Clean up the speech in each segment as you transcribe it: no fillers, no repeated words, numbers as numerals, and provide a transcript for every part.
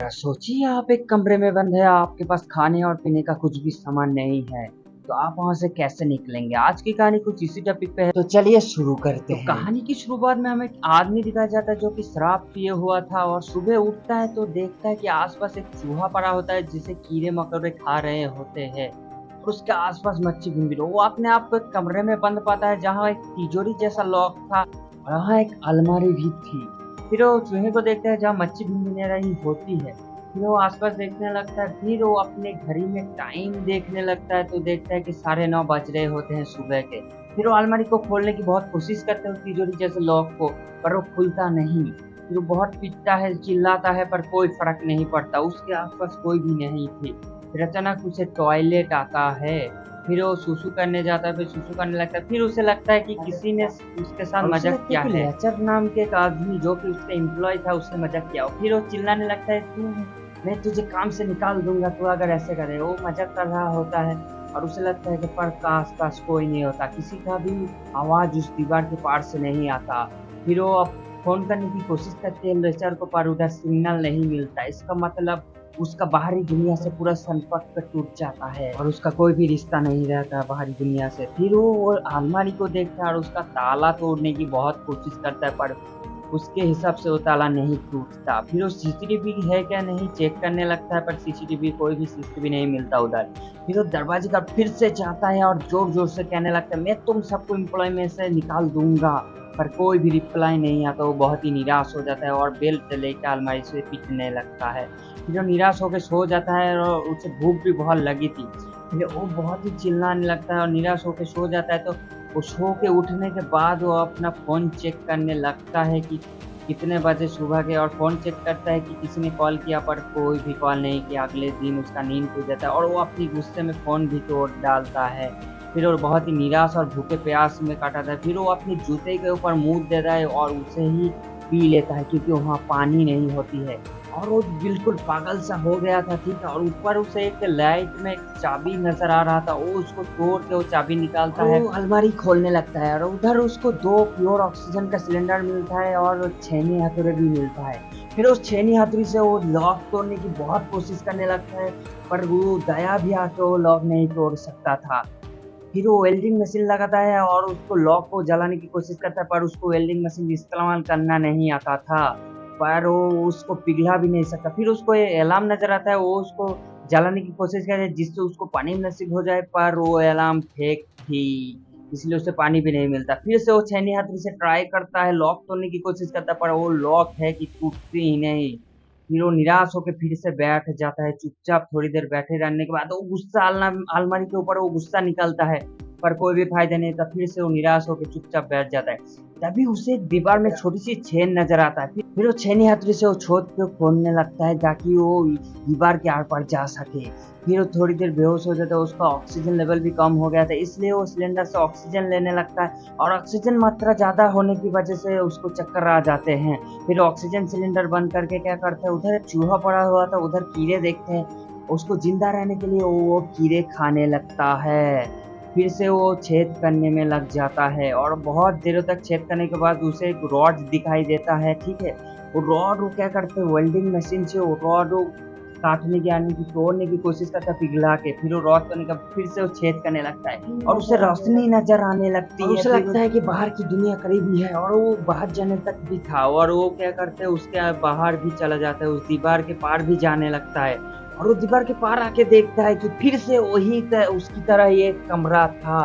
सोचिए आप एक कमरे में बंद है, आपके पास खाने और पीने का कुछ भी सामान नहीं है, तो आप वहां से कैसे निकलेंगे? आज की कहानी कुछ इसी टॉपिक पे है, तो चलिए शुरू करते हैं। कहानी की शुरुआत में हमें एक आदमी दिखाया जाता है जो कि शराब पिए हुआ था और सुबह उठता है तो देखता है कि आसपास एक चूहा पड़ा होता है जिसे कीड़े मकोड़े खा रहे होते हैं। और उसके आसपास मच्छी घूम रही, वो अपने आप को एक कमरे में बंद पाता है जहाँ एक तिजोरी जैसा लॉक था और वहाँ एक अलमारी भी थी। फिर वो चूहे को देखता है जहाँ मच्छी भिन रही होती है। फिर वो आसपास देखने लगता है, फिर वो अपने घड़ी में टाइम देखने लगता है तो देखता है कि 9:30 बज रहे होते हैं सुबह के। फिर वो अलमारी को खोलने की बहुत कोशिश करता है उस तिजोरी जैसे लॉक को, पर वो खुलता नहीं। फिर वो बहुत पीटता है, चिल्लाता है, पर कोई फर्क नहीं पड़ता, उसके आसपास कोई भी नहीं थी। फिर अचानक उसे टॉयलेट आता है। फिर वो सुसु करने जाता है, फिर सुसु करने लगता है। फिर उसे लगता है कि किसी ने उसके साथ और उसे मजाक लगता किया है कि है। लेचर नाम के एक आदमी जो कि उसका एम्प्लॉय था उसने मजाक किया। फिर वो चिल्लाने लगता है, तू मैं तुझे काम से निकाल दूंगा तू अगर ऐसे करे। वो मजाक कर रहा होता है और उसे लगता है कि पर काश काश कोई नहीं होता, किसी का भी आवाज उस दीवार के पार से नहीं आता। फिर वो अब फोन करने की कोशिश करते हैं लेचर को, पर उधर सिग्नल नहीं मिलता। इसका मतलब उसका बाहरी दुनिया से पूरा संपर्क टूट जाता है और उसका कोई भी रिश्ता नहीं रहता बाहरी दुनिया से। फिर वो अलमारी को देखता है और उसका ताला तोड़ने की बहुत कोशिश करता है, पर उसके हिसाब से वो ताला नहीं टूटता। फिर वो सीसीटीवी है क्या नहीं चेक करने लगता है, पर सीसीटीवी कोई भी सीसीटीवी नहीं मिलता उधर। फिर वो दरवाजे का फिर से चाहता है और जोर जोर से कहने लगता है, मैं तुम सबको एम्प्लॉय में से निकाल दूंगा, पर कोई भी रिप्लाई नहीं आता। वो बहुत ही निराश हो जाता है और बेल्ट लेकर अलमारी से पीटने लगता है। फिर वो निराश होकर सो जाता है और उसे भूख भी बहुत लगी थी। फिर वो बहुत ही चिल्लाने लगता है और निराश होकर सो जाता है। तो वो सो के उठने के बाद वो अपना फ़ोन चेक करने लगता है कि कितने बजे सुबह के, और फ़ोन चेक करता है कि किसी ने कॉल किया, पर कोई भी कॉल नहीं किया। अगले दिन उसका नींद खुल जाता है और वो अपनी गुस्से में फ़ोन भी तोड़ डालता है। फिर वो बहुत ही निराश और भूखे प्यास में काटा था। फिर वो अपने जूते के ऊपर मुँह देता है और उसे ही पी लेता है क्योंकि वहाँ पानी नहीं होती है। और वो बिल्कुल पागल सा हो गया था, ठीक है। और ऊपर उसे एक लाइट में एक चाबी नजर आ रहा था, वो उसको तोड़ के वो चाबी निकालता है, वो अलमारी खोलने लगता है और उधर उसको 2 प्योर ऑक्सीजन का सिलेंडर मिलता है और छेनी हथौड़े भी मिलता है। फिर उस छेनी हथौड़ी से वो लॉक तोड़ने की बहुत कोशिश करने लगता है, पर वो दया भी आके वो लॉक नहीं तोड़ सकता था। फिर वो वेल्डिंग मशीन लगाता है और उसको लॉक को जलाने की कोशिश करता है, पर उसको वेल्डिंग मशीन इस्तेमाल करना नहीं आता था, पर वो उसको पिघला भी नहीं सकता। फिर उसको ये अलार्म नजर आता है, वो उसको जलाने की कोशिश करता है जिससे उसको पानी नसीब हो जाए, पर वो अलार्म फेक थी, इसलिए उसे पानी भी नहीं मिलता। फिर से वो छेनी हाथी से ट्राई करता है, लॉक तोड़ने की कोशिश करता है, पर वो लॉक है कि टूटती ही नहीं। फिर वो निराश होकर फिर से बैठ जाता है चुपचाप। थोड़ी देर बैठे रहने के बाद वो गुस्सा अलमारी के ऊपर वो गुस्सा निकलता है, पर कोई भी फायदा नहीं था। फिर से वो निराश होकर चुपचाप बैठ जाता है। तभी उसे दीवार में छोटी सी छेद नजर आता है। फिर वो छेनी हथौड़ी से वो छत को खोदने लगता है ताकि वो दीवार के आर पार जा सके। फिर वो थोड़ी देर बेहोश हो जाता है, उसका ऑक्सीजन लेवल भी कम हो गया था, इसलिए वो सिलेंडर से ऑक्सीजन लेने लगता है और ऑक्सीजन मात्रा ज्यादा होने की वजह से उसको चक्कर आ जाते हैं। फिर ऑक्सीजन सिलेंडर बंद करके क्या करता है, उधर एक चूहा पड़ा हुआ था, उधर कीड़े देखते हैं। उसको जिंदा रहने के लिए वो कीड़े खाने लगता है। फिर से वो छेद करने में लग जाता है और बहुत देर तक छेद करने के बाद उसे एक रॉड दिखाई देता है, ठीक है। वो रॉड वो क्या करते हैं, वेल्डिंग मशीन से वो रॉड वो काटने की यानी कि तोड़ने की कोशिश करता है पिघला के। फिर वो रॉड तोड़ने का फिर से वो छेद करने लगता है और उसे रोशनी नजर आने लगती है। उसे लगता है कि बाहर की दुनिया करीबी है और वो बाहर जाने तक भी था, और वो क्या करते हैं उसके बाहर भी चला जाता है, उस दीवार के पार भी जाने लगता है। और वो दीवार के पार आके देखता है कि फिर से वही उसकी तरह ही एक कमरा था,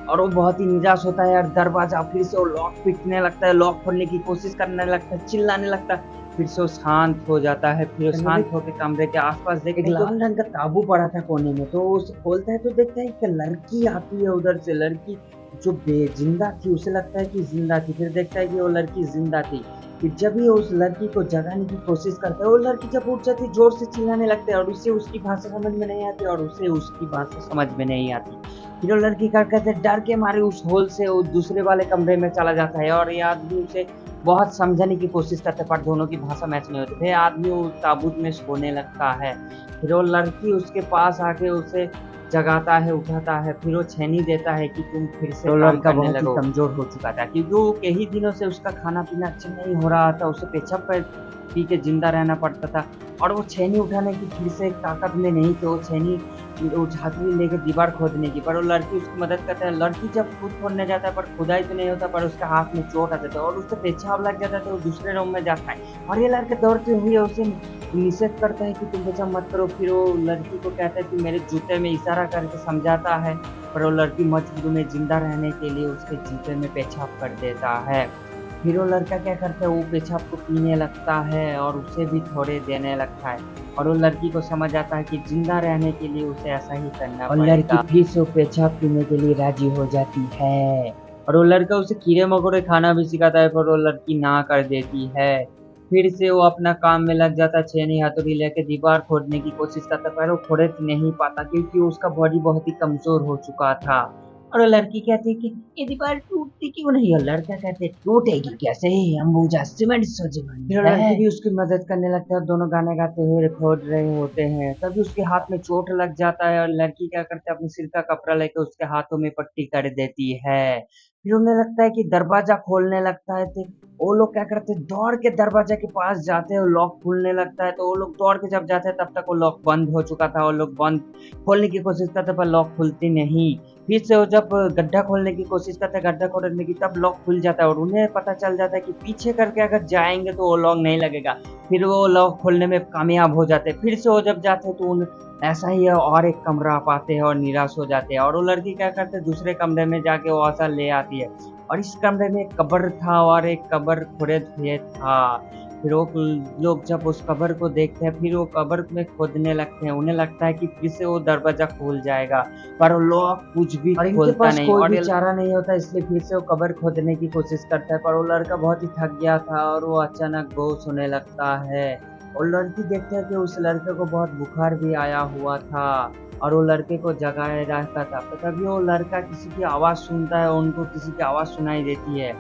और वो बहुत ही निराश होता है और दरवाजा फिर से वो लॉक पीटने लगता है, लॉक खोलने की कोशिश करने लगता है, चिल्लाने लगता है। फिर से वो शांत हो जाता है। फिर वो शांत होकर कमरे के आसपास देख एक लाल रंग का ताबू पड़ा था कोने में, तो वो उसे खोलता है तो देखता है कि लड़की आती है उधर से। लड़की जो बेजिंदा थी, उसे लगता है कि जिंदा थी, फिर देखता है कि वो लड़की जिंदा थी। फिर जब भी उस लड़की को जगाने की कोशिश करता है, वो लड़की जब उठ जाती है जोर से चिल्लाने लगता है और उसे उसकी भाषा समझ में नहीं आती और उसे उसकी भाषा समझ में नहीं आती। फिर वो लड़की क्या कहते हैं, डर के मारे उस होल से वो दूसरे वाले कमरे में चला जाता है और ये आदमी उसे बहुत समझाने की कोशिश करते हैं, पर दोनों की भाषा मैच नहीं होती। फिर आदमी उस ताबूत में सोने लगता है। फिर वो लड़की उसके पास आके उसे जगाता है, उठाता है, फिर वो छेनी देता है कि तुम फिर से काम लड़का करने बहुत ही लगो। कमजोर हो चुका था क्योंकि वो कई दिनों से उसका खाना पीना अच्छा नहीं हो रहा था, उसे पेशाब पी के जिंदा रहना पड़ता था। और वो छेनी उठाने की फिर से ताकत में नहीं थी, वो छेनी उठाती लेके दीवार खोदने की, पर वो लड़की उसकी मदद करता है। लड़की जब खुद खोदने जाता है पर खुदाई तो नहीं होता, पर उसके हाथ में चोट आ जाता है और उससे पेशाब लग जाता है, तो वो दूसरे रूम में जाता है और ये लड़का दौड़ते हुए उसे निषेध करता है कि तुम पेशाब मत करो। फिर वो लड़की को कहता है कि मेरे जूते में इशारा करके समझाता है, पर वो लड़की मजबूरी में जिंदा रहने के लिए उसके जूते में पेशाब कर देता है। फिर वो लड़का क्या करता है, वो पेशाब को पीने लगता है और उसे भी थोड़े देने लगता है, और वो लड़की को समझ आता है कि जिंदा रहने के लिए उसे ऐसा ही करना और लड़की पड़ेगा। फिर से वो पेशाब पीने के लिए राजी हो जाती है और वो लड़का उसे कीड़े मकोड़े खाना भी सिखाता है, पर वो लड़की ना कर देती है। फिर से वो अपना काम में लग जाता है, छेनी हथौड़ी लेके दीवार खोदने की कोशिश करता, पर वो खोद नहीं पाता क्योंकि उसका बॉडी बहुत ही कमजोर हो चुका था। और वो लड़की कहती है कि ये दीवार टूटती क्यों नहीं, और लड़का कहते टूटेगी कैसे, अंबुजा सीमेंट से बनी फिर है। लड़की भी उसकी मदद करने लगता है, दोनों गाने गाते हुए खोद रहे होते हैं। तभी उसके हाथ में चोट लग जाता है और लड़की क्या करते है, अपने सिर का कपड़ा लेकर उसके हाथों में पट्टी कर देती है। फिर उन्हें लगता है कि दरवाजा खोलने लगता है, तो वो लोग क्या करते हैं, दौड़ के दरवाजे के पास जाते हैं, लॉक खुलने लगता है, तो वो लोग दौड़ के जब जाते हैं तब तक वो लॉक बंद हो चुका था। वो लोग बंद खोलने की कोशिश करते पर लॉक खुलती नहीं। फिर से वो जब गड्ढा खोलने की कोशिश करते हैं, गड्ढा खोलने की, तब लॉक खुल जाता है और उन्हें पता चल जाता है कि पीछे करके अगर जाएंगे तो वो लॉक नहीं लगेगा। फिर वो लॉक खोलने में कामयाब हो जाते हैं। फिर से वो जब जाते हैं तो उन ऐसा ही है, और एक कमरा पाते हैं और निराश हो जाते हैं, और वो लड़की क्या करते हैं, दूसरे कमरे में जाके वो आशा ले आती है, और इस कमरे में एक कब्र था और एक कब्र खुरेद हुए था। फिर वो लोग जब उस कब्र को देखते हैं, फिर वो कब्र में खोदने लगते हैं, उन्हें लगता है कि फिर से वो दरवाजा खुल जाएगा, पर वो लोग कुछ भी और इनके खोलता पास नहीं कोई और भी चारा नहीं होता, इसलिए फिर से वो कब्र खोदने की कोशिश करता है। पर वो लड़का बहुत ही थक गया था और वो अचानक बेहोश होने लगता है, और लड़की देखते हैं कि उस लड़के को बहुत बुखार भी आया हुआ था और वो लड़के को जगाए रहता था। तो तभी वो लड़का किसी की आवाज़ सुनता है, उनको किसी की आवाज़ सुनाई देती है,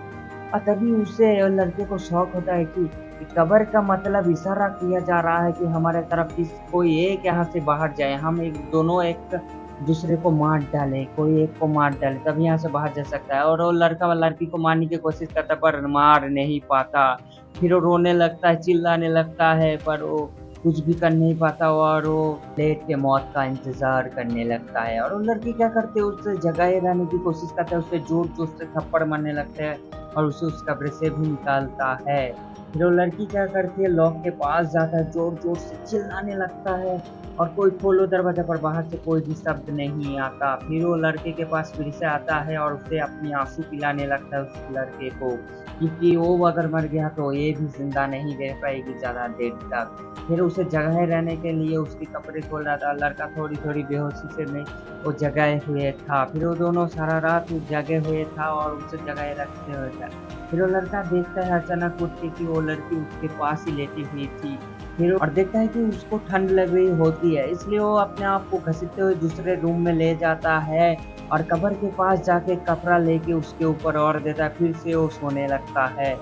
और तभी उसे लड़के को शौक होता है कि कब्र का मतलब इशारा किया जा रहा है कि हमारे तरफ किस कोई एक यहाँ से बाहर जाए, हम एक दोनों एक दूसरे को मार डाले, कोई एक को मार डाले तब यहाँ से बाहर जा सकता है। और वो लड़का लड़की को मारने की कोशिश करता है पर मार नहीं पाता। फिर वो रोने लगता है, चिल्लाने लगता है, पर वो कुछ भी कर नहीं पाता और वो लेट के मौत का इंतजार करने लगता है। और वो लड़की क्या करते है, उससे जगाए रहने की कोशिश करता है, उससे जोर जोर से थप्पड़ मारने लगता है और उसे उस कब्र से भी निकालता है। फिर वो लड़की क्या करती है, लॉक के पास जाता है, जोर जोर से चिल्लाने लगता है और कोई खोलो दरवाजा, पर बाहर से कोई भी शब्द नहीं आता। फिर वो लड़के के पास फिर से आता है और उसे अपनी आंसू पिलाने लगता है उस लड़के को, क्योंकि वो अगर मर गया तो ये भी जिंदा नहीं रह पाएगी ज़्यादा देर तक। फिर उसे जगह रहने के लिए उसके कपड़े खोल रहा था, लड़का थोड़ी थोड़ी बेहोशी से में वो जगाए हुए था। फिर वो दोनों सारा रात जगे हुए था और उसे जगाए रखते हुए था। फिर वो लड़का देखता है अचानक उठ के कि वो लड़की उसके पास ही लेटी हुई थी। फिर और देखता है कि उसको ठंड लग रही होती है, इसलिए वो अपने आप को घसीटते हुए दूसरे रूम में ले जाता है और कब्र के पास जाके कपड़ा लेके उसके ऊपर और देता है। फिर से वो सोने लगता है।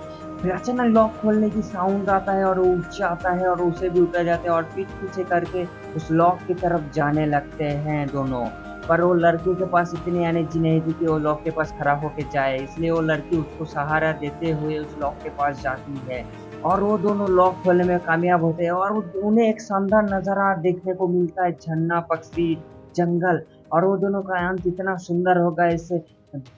फिर अचानक लॉक खोलने की साउंड आता है और वो उठ जाता है और उसे भी उठा जाते हैं और पीठ पीछे करके उस लॉक की तरफ जाने लगते हैं दोनों। पर वो लड़के के पास इतनी एनर्जी नहीं थी कि वो लॉक के पास खड़ा होके जाए, इसलिए वो लड़की उसको सहारा देते हुए उस लॉक के पास जाती है और वो दोनों लॉक खोलने में कामयाब होते हैं और उन्हें एक शानदार नज़ारा देखने को मिलता है, झरना, पक्षी, जंगल, और वो दोनों का अंत इतना सुंदर होगा, इस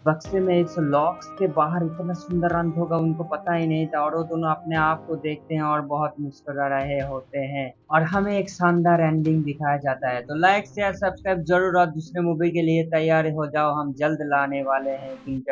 बक्से में इस लॉक्स के बाहर इतना सुंदर अंत होगा उनको पता ही नहीं था, और वो दोनों अपने आप को देखते हैं और बहुत मुस्कुरा रहे होते हैं और हमें एक शानदार एंडिंग दिखाया जाता है। तो लाइक शेयर सब्सक्राइब जरूर और दूसरे मूवी के लिए तैयार हो जाओ, हम जल्द लाने वाले हैं।